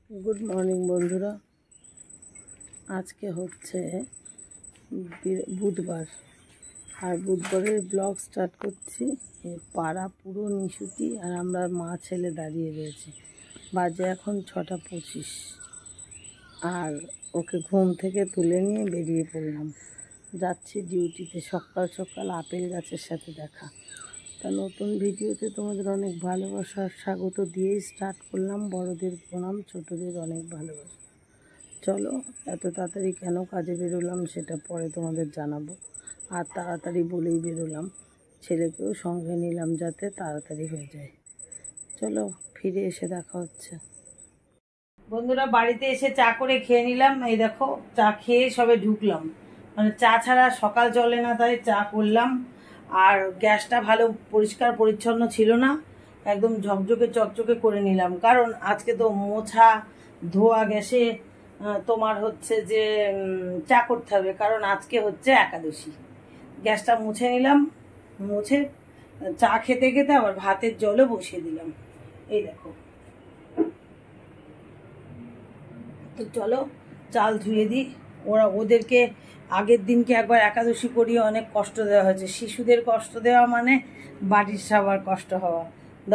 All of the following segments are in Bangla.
गुड मॉर्निंग बंधुरा आज के होच्छे बुधवार और बुधवार ब्लग स्टार्ट करছি पाड़ा पुरो निशुति और आमरा मा छेले दाड़िये रयेछि बाजे एखन 6:25 और ओके घुम थेके तुले निये बेरिये पड़लाम जाচ্ছি ডিউটিতে সকাল সকাল আপেল গাছের সাথে দেখা তা নতুন ভিডিওতে তোমাদের অনেক ভালোবাসা আর স্বাগত দিয়ে স্টার্ট করলাম। বড়দের প্রণাম, ছোটদের অনেক ভালোবাসা। চলো এত তাড়াতাড়ি কেন কাজে বেরোলাম সেটা পরে তোমাদের জানাবো। আর তাড়াতাড়ি বলেই বেরোলাম, ছেলেকেও সঙ্গে নিলাম যাতে তাড়াতাড়ি হয়ে যায়। চলো ফিরে এসে দেখা হচ্ছে। বন্ধুরা বাড়িতে এসে চা করে খেয়ে নিলাম। এই দেখো চা খেয়ে সবে ঢুকলাম, মানে চা ছাড়া সকাল চলে না, তাই চা করলাম। আর গ্যাসটা ভালো পরিষ্কার পরিচ্ছন্ন ছিল না, একদম ঝকঝকে চকচকে করে নিলাম, কারণ আজকে তো মোছা ধোয়া গ্যাসে তোমার হচ্ছে যে চা করতে হবে, কারণ আজকে হচ্ছে একাদশী। গ্যাসটা মুছে নিলাম, মুছে চা খেতে খেতে আবার ভাতের জলও বসিয়ে দিলাম। এই দেখো, তো চলো চাল ধুয়ে দিই। ওদেরকে আগের দিনকে একবার একাদশী করিয়ে অনেক কষ্ট দেওয়া হয়েছে। শিশুদের কষ্ট দেওয়া মানে বাড়ির সবার কষ্ট হওয়া।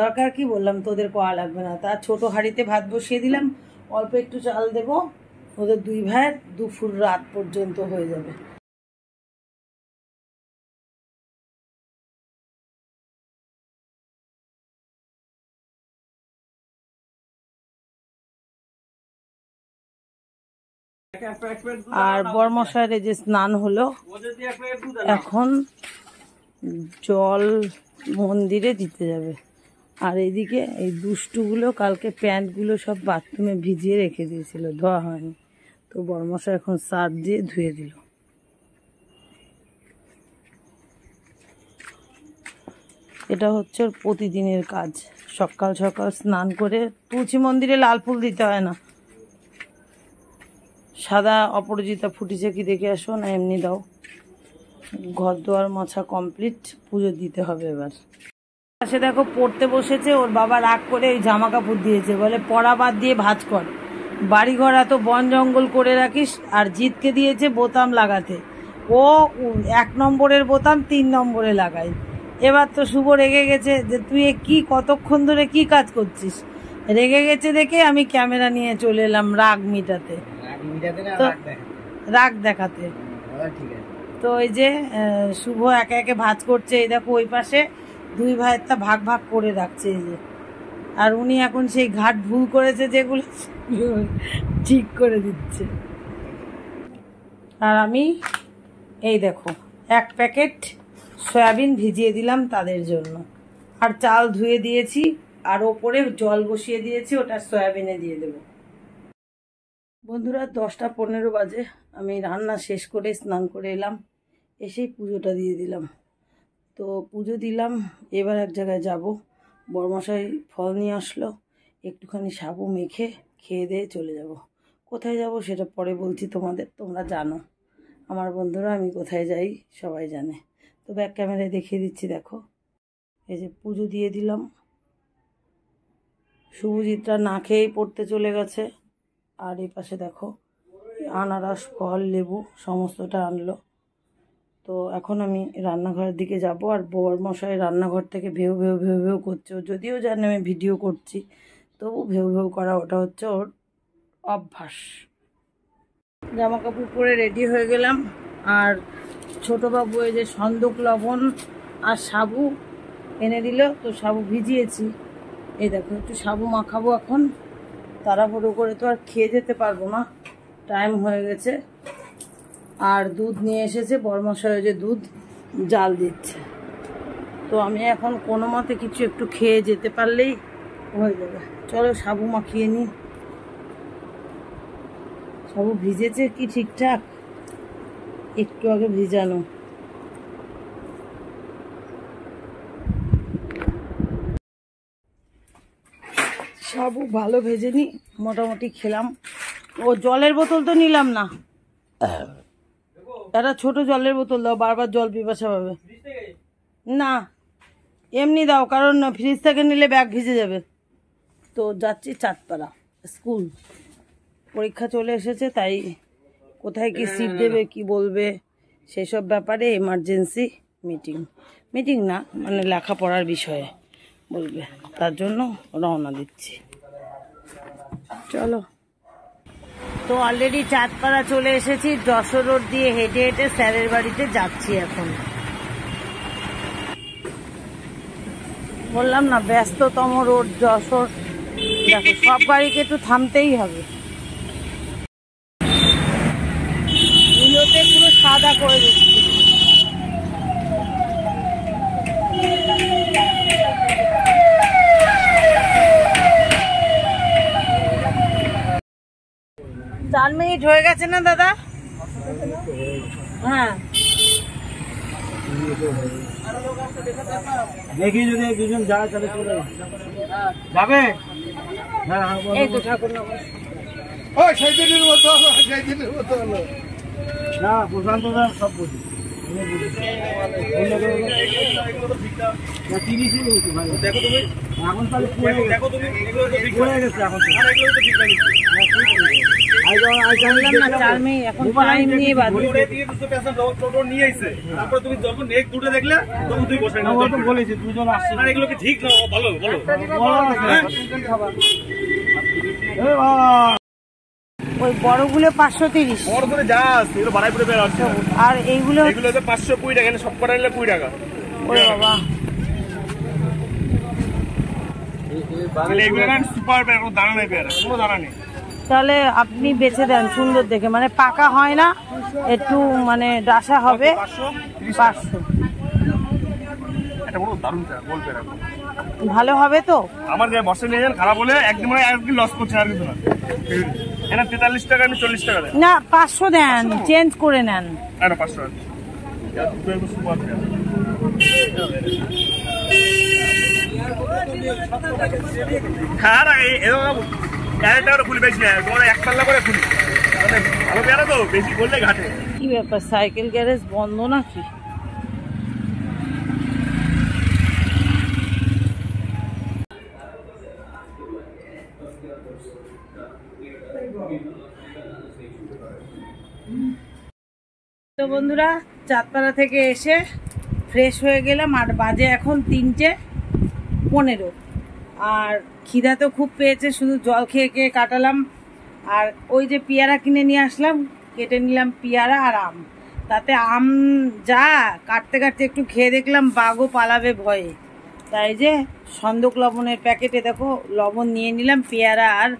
দরকার কি বললাম, তোদের করা লাগবে না। তা ছোট হাঁড়িতে ভাত বসিয়ে দিলাম, অল্প একটু চাল দেব। ওদের দুই ভাইয়ের দুপুর রাত পর্যন্ত হয়ে যাবে। আর বরমশাইয়ের যে স্নান হলো, এখন জল মন্দিরে দিতে যাবে। আর এইদিকে এই দুষ্টুগুলো কালকে প্যান্টগুলো সব বাথরুমে ভিজিয়ে রেখে দিয়েছিল, ধোয়া হয়নি, তো বরমশাই এখন সার্ফ দিয়ে ধুয়ে দিল। এটা হচ্ছে ওর প্রতিদিনের কাজ। সকাল সকাল স্নান করে, তুলসী মন্দিরে লাল ফুল দিতে হয় না, সাদা অপরাজিতা ফুটিছে কি দেখে আসো, না এমনি দাও। ঘর দুয়ার মোছা কমপ্লিট, পুজো দিতে হবে এবার। সে দেখো পড়তে বসেছে, ওর বাবা রাগ করে ওই জামা কাপড় দিয়েছে, বলে পড়া বাদ দিয়ে ভাঁজ কর, বাড়ি ঘর এত বন জঙ্গল করে রাখিস। আর জিতকে দিয়েছে বোতাম লাগাতে, ও 1 নম্বরের বোতাম 3 নম্বরে লাগায়। এবার তো শুভ রেগে গেছে যে তুই কি কতক্ষণ ধরে কি কাজ করছিস। রেগে গেছে দেখে আমি ক্যামেরা নিয়ে চলে এলাম রাগ মিটাতে, রাগ দেখাতে। তো ওই যে শুভ একে একে ভাঁজ করছে। এই দেখো ওই পাশে দুই ভাইয়ের তা ভাগ ভাগ করে রাখছে এই যে। আর উনি এখন সেই ঘাট ভুল করেছে যেগুলো ঠিক করে দিচ্ছে। আর আমি এই দেখো 1 প্যাকেট সয়াবিন ভিজিয়ে দিলাম তাদের জন্য। আর চাল ধুয়ে দিয়েছি, আর ওপরে জল বসিয়ে দিয়েছি, ওটা সয়াবিনে দিয়ে দেবো। বন্ধুরা 10টা 15 বাজে, আমি রান্না শেষ করে স্নান করে এলাম, এসেই পুজোটা দিয়ে দিলাম। তো পুজো দিলাম, এবার এক জায়গায় যাব। বরমশাই ফল নিয়ে আসলো, একটুখানি সাবু মেখে খেয়ে দিয়ে চলে যাব। কোথায় যাব সেটা পরে বলছি তোমাদের, তোমরা জানো আমার বন্ধুরা আমি কোথায় যাই সবাই জানে। তো ব্যাক ক্যামেরায় দেখিয়ে দিচ্ছি, দেখো এই যে পুজো দিয়ে দিলাম। শুভজিৎরা না খেয়েই পড়তে চলে গেছে। আর এই পাশে দেখো আনারস, ফল, লেবু সমস্তটা আনলো। তো এখন আমি রান্নাঘরের দিকে যাব। আর বরমশাই রান্নাঘর থেকে ভেউ ভেউ ভেউ ভেউ করছে। ও যদিও জানে আমি ভিডিও করছি, তবু ভেউ ভেউ করা ওটা হচ্ছে ওর অভ্যাস। জামা কাপড় পরে রেডি হয়ে গেলাম। আর ছোটোবাবু এই যে সন্দক লবণ আর সাবু এনে দিল, তো সাবু ভিজিয়েছি। এই দেখো একটু সাবু মাখাবো এখন, তাড়াহুড়ো করে তো আর খেয়ে যেতে পারবো না, টাইম হয়ে গেছে। আর দুধ নিয়ে এসেছে বরমশাই, যে দুধ জাল দিচ্ছে। তো আমি এখন কোনো মতে কিছু একটু খেয়ে যেতে পারলেই হয়ে যাবে। চলো সাবু মাখিয়ে নিই। সাবু ভিজেছে কি ঠিকঠাক, একটু আগে ভিজানো। সাবু ভালো ভেজে নি, মোটামুটি খেলাম। ও জলের বোতল তো নিলাম না, একটা ছোট জলের বোতল দাও, বারবার জল পিপাসা পাবে না। এমনি দাও, কারণ ফ্রিজ থেকে নিলে ব্যাগ ভিজে যাবে। তো যাচ্ছি চাঁদপাড়া। স্কুল পরীক্ষা চলে এসেছে, তাই কোথায় কি সিট দেবে কি বলবে সেসব ব্যাপারে এমার্জেন্সি মিটিং না মানে লেখাপড়ার বিষয়ে বলবে, তার জন্য রওনা দিচ্ছি। চলো। তো অলরেডি চাঁদপাড়া চলে এসেছি, যশোর রোড দিয়ে হেঁটে হেঁটে স্যারের বাড়িতে যাচ্ছি। এখন বললাম না ব্যস্ততম রোড যশোর, দেখো সব গাড়িকে একটু থামতেই হবে। পুরো সাদা করে দিচ্ছি। চার মিনিট হয়ে গেছে না দাদা? হ্যাঁ দেখি যদি দুজন যায় তাহলে চলে যাবে। এই তো ঠাকুরনগর। সেই দিনের মতো হলো না, প্রশান্ত দা সব বুঝি। এখন তাহলে পড়ে গেছে এখন বলেছি দুজন আসছে। ঠিক না, ভালো বলো। ওই বড়গুলো 530, বড় করে যা আছে এগুলো বাড়াইপুরে বের আসছে, আর এইগুলো 520 টাকা, সব কটা নিলে 20 টাকা। ওরে বাবা, সুপার পেয়ার, কোনো দানা নেই, পেয়ারা কোনো দানা নেই। তাহলে আপনি বেছে দেন সুন্দর দেখে, মানে পাকা হয় না, একটু মানে ডাসা হবে। 500 ভালো হবে তো? আমার বর্ষা নিয়ে যান, খারাপ হলে একদিন মানে একদিন লস করছে, আর কিছু না। এটা 43 টাকা, আমি 40 টাকা দেন না, 500 দেন, চেঞ্জ করে নেন। 500 ফুল বেশি না, তোমার 1 পাল্লা করে ফুল ভালো পেয়ারা তো, বেশি করলে ঘাটে। কি ব্যাপার, সাইকেল গ্যারেজ বন্ধ নাকি? তো বন্ধুরা, চাঁদপাড়া থেকে এসে ফ্রেশ হয়ে গেলাম, আর বাজে এখন 3:15। আর খিদা তো খুব পেয়েছে, শুধু জল খেয়ে খেয়ে কাটালাম। আর ওই যে পেয়ারা কিনে নিয়ে আসলাম, কেটে নিলাম পেয়ারা আর আম। তাতে আম যা কাটতে কাটতে একটু খেয়ে দেখলাম বাঘও পালাবে ভয়ে, তাই যে সন্দক লবণের প্যাকেটে দেখো লবণ নিয়ে নিলাম, পেয়ারা আর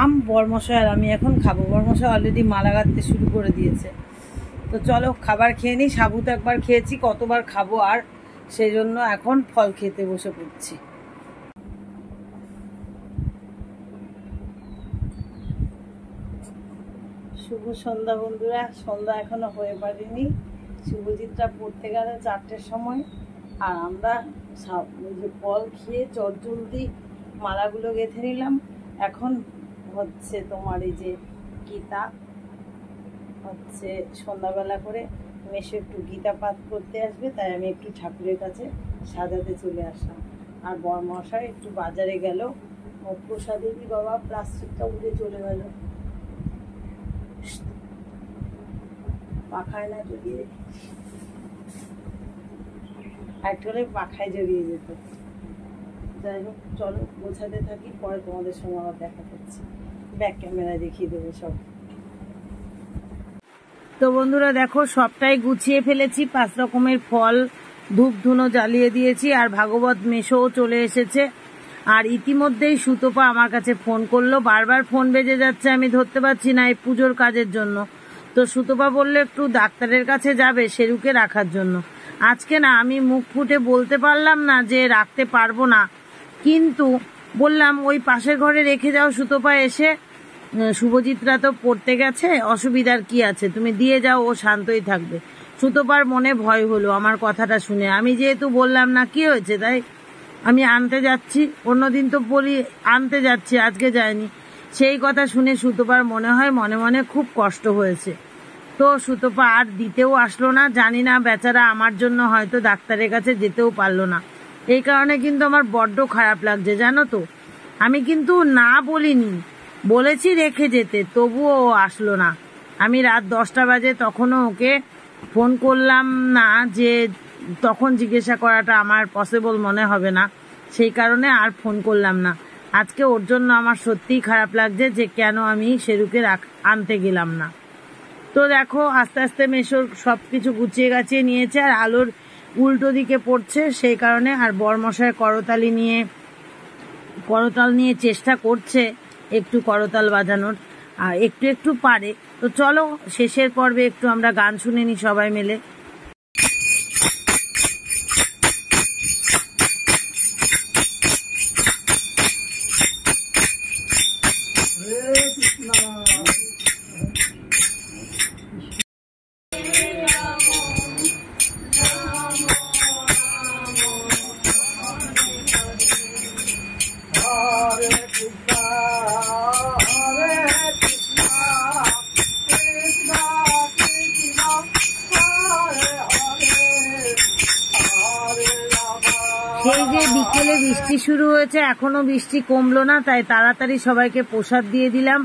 আম। বরমশাই আর আমি এখন খাবো। বরমশাই অলরেডি মালা গাঁথতে শুরু করে দিয়েছে। তো চলো খাবার খেয়ে নিই। সাবু তো একবার খেয়েছি, কতবার খাবো আর, সেই জন্য এখন ফল খেতে বসে পড়ছি। শুভ সন্ধ্যা বন্ধুরা, সন্ধ্যা এখনো হয়ে পারিনি। শুভজিৎটা পড়তে গেলে 4টের সময়, আর আমরা ওই যে ফল খেয়ে চটজলদি মালাগুলো গেঁথে নিলাম। এখন হচ্ছে তোমার এই যে গীতা হচ্ছে, সন্ধ্যাবেলা করে মেশো একটু গীতা পাঠ করতে আসবে, তাই আমি একটু ঠাকুরের কাছে সাজাতে চলে আসলাম। আর বরমশাই একটু বাজারে গেল, প্রসাদেরই বাবা প্লাস্টিকটা উড়ে চলে গেল। পাখায় না জড়িয়ে, একটু পাখায় জড়িয়ে যেত। যাই হোক, চলো গোছাতে থাকি, পরে তোমাদের সঙ্গে আবার দেখা করছি। ব্যাক ক্যামেরায় দেখিয়ে দেবো সব। তো বন্ধুরা দেখো, সবটাই গুছিয়ে ফেলেছি। 5 রকমের ফল, ধূপ ধুনো জ্বালিয়ে দিয়েছি, আর ভাগবত মেশোও চলে এসেছে। আর ইতিমধ্যেই সুতপা আমার কাছে ফোন করলো, বারবার ফোন বেজে যাচ্ছে, আমি ধরতে পারছি না এই পুজোর কাজের জন্য। তো সুতপা বললো একটু ডাক্তারের কাছে যাবে শেরুকে রাখার জন্য। আজকে না আমি মুখ ফুটে বলতে পারলাম না যে রাখতে পারবো না, কিন্তু বললাম ওই পাশের ঘরে রেখে যাও সুতপা, এসে শুভজিৎরা তো পড়তে গেছে, অসুবিধার কি আছে, তুমি দিয়ে যাও, ও শান্তই থাকবে। সুতপার মনে ভয় হলো আমার কথাটা শুনে। আমি যেহেতু বললাম না কি হয়েছে, তাই আমি আনতে যাচ্ছি, অন্যদিন তো বলি আনতে যাচ্ছি, আজকে যায়নি। সেই কথা শুনে সুতপার মনে হয় মনে মনে খুব কষ্ট হয়েছে। তো সুতপা আর দিতেও আসলো না। জানি না বেচারা আমার জন্য হয়তো ডাক্তারের কাছে যেতেও পারলো না। এই কারণে কিন্তু আমার বড্ড খারাপ লাগছে, জানো তো। আমি কিন্তু না বলিনি, বলেছি রেখে যেতে, তবুও ও আসলো না। আমি রাত 10টা বাজে তখনও ওকে ফোন করলাম না, যে তখন জিজ্ঞাসা করাটা আমার পসিবল মনে হবে না, সেই কারণে আর ফোন করলাম না। আজকে ওর জন্য আমার সত্যিই খারাপ লাগছে যে কেন আমি শেরুকে আনতে গেলাম না। তো দেখো আস্তে আস্তে মেশোর সব কিছু গুছিয়ে গাছিয়ে নিয়েছে, আর আলোর উল্টো দিকে পড়ছে, সেই কারণে। আর বরমশাই করতাল নিয়ে চেষ্টা করছে একটু করতাল বাজানোর, আর একটু একটু পারে। তো চলো শেষের পর্বে একটু আমরা গান শুনে নি সবাই মিলে। সেই যে বিকেলে বৃষ্টি শুরু হয়েছে, এখনো বৃষ্টি কমলো না, তাই তাড়াতাড়ি সবাইকে প্রসাদ দিয়ে দিলাম।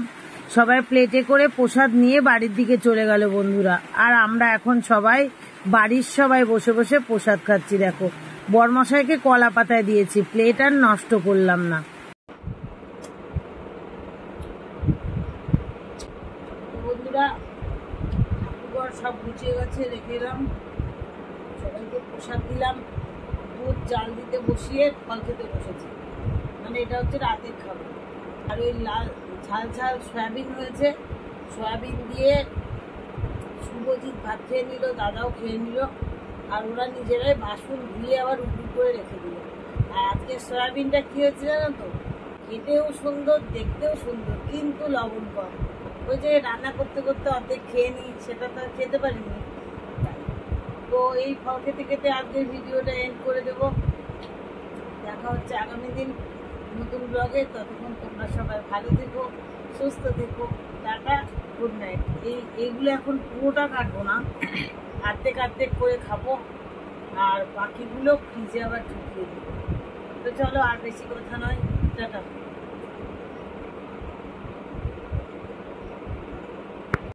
সবাই প্লেটে করে প্রসাদ নিয়ে বাড়ির দিকে চলে গেল বন্ধুরা। আর আমরা এখন বাড়ির সবাই বসে বসে প্রসাদ খাচ্ছি। দেখো বরমশাইকে কলা পাতায় দিয়েছি, প্লেট আর নষ্ট করলাম না। বন্ধুরা ঠাকুরঘর সব গুছিয়ে গেছে, রেখে এলাম, সবাইকে প্রসাদ দিলাম। দুধ জাল দিতে বসিয়ে ফল খেতে বসেছি, মানে এটা হচ্ছে রাতের খাবার। আর ওই লাল ঝাল ঝাল সয়াবিন হয়েছে, সয়াবিন দিয়ে শুভজিৎ ভাত খেয়ে নিল, দাদাও খেয়ে নিল, আর ওরা নিজেরাই বাসন ধুয়ে আবার উপুর করে রেখে দিল। আর আজকে সয়াবিনটা কি হয়েছে জানো তো, খেতেও সুন্দর, দেখতেও সুন্দর, কিন্তু লবণ কম। ওই যে রান্না করতে করতে অর্ধেক খেয়ে নিই, সেটা তো আর খেতে পারিনি। তো এই ফল খেতে খেতে আজকের ভিডিওটা এন্ড করে দেব। দেখা হচ্ছে আগামী দিন নতুন ব্লগে। ততক্ষণ তোমরা সবাই ভালো থেকো, সুস্থ থেকো, টাটা, গুড নাইট। এইগুলো এখন পুরোটা কাটবো না, আর্ধেক করে খাবো, আর বাকিগুলো ফ্রিজে আবার ঢুকিয়ে দেবো। তো চলো, আর বেশি কথা নয়, টাটা।